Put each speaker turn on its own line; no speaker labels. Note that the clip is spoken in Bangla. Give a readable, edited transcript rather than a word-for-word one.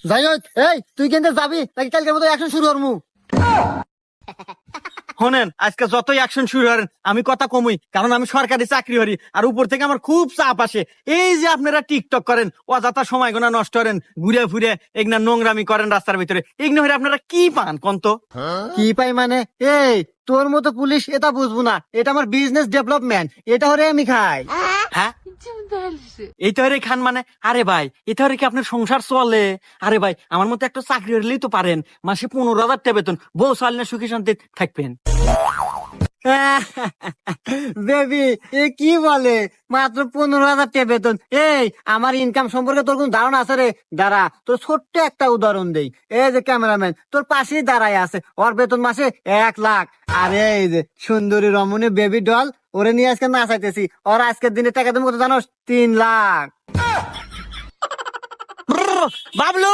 যাই হোক, এই তুই কিন্তু যাবি নাকি কালকের মতো অ্যাকশন শুরু করমু?
শোনেন, আজকে যতই অ্যাকশন শুরু করেন আমি কথা কমই, কারণ আমি সরকারি চাকরি করি আর উপর থেকে আমার খুব চাপ আসে। এই যে আপনারা টিকটক করেন, অযথা সময় গোনা নষ্ট করেন, ঘুরে ফিরে এগনা নোংরামি করেন রাস্তার ভিতরে, এগনা হয়ে আপনারা কি পান কন্ত?
কি পাই মানে? এই তোর মতো পুলিশ এটা বুঝবো না, এটা আমার বিজনেস ডেভেলপমেন্ট, এটা হরে আমি খাই।
হ্যাঁ, এই তো খান মানে? আরে ভাই, এটা কি আপনার সংসার চলে? আরে ভাই, আমার মতো একটা চাকরি হলেই তো পারেন, মাসে 15,000 টাকা বেতন, বউ চাল না সুখী শান্তি থাকবেন।
বেবি, এ কি বলে মাত্র 15,000 টাকা বেতন? এই আমার ইনকাম সম্পর্কে তোর কোন ধারণা আছে রে? দাঁড়া, তোর ছোট্ট একটা উদাহরণ দেই। এই যে ক্যামেরাম্যান তোর পাশেই দাঁড়ায় আছে, ওর বেতন মাসে 1 লাখ। আর এই যে সুন্দরী রমণী বেবি ডল, ওরে নিয়ে আজকে নাচাইতেছি, ওর আজকের দিনে টাকা তুমি কত জানোস? 3 লাখ।
বাবলু!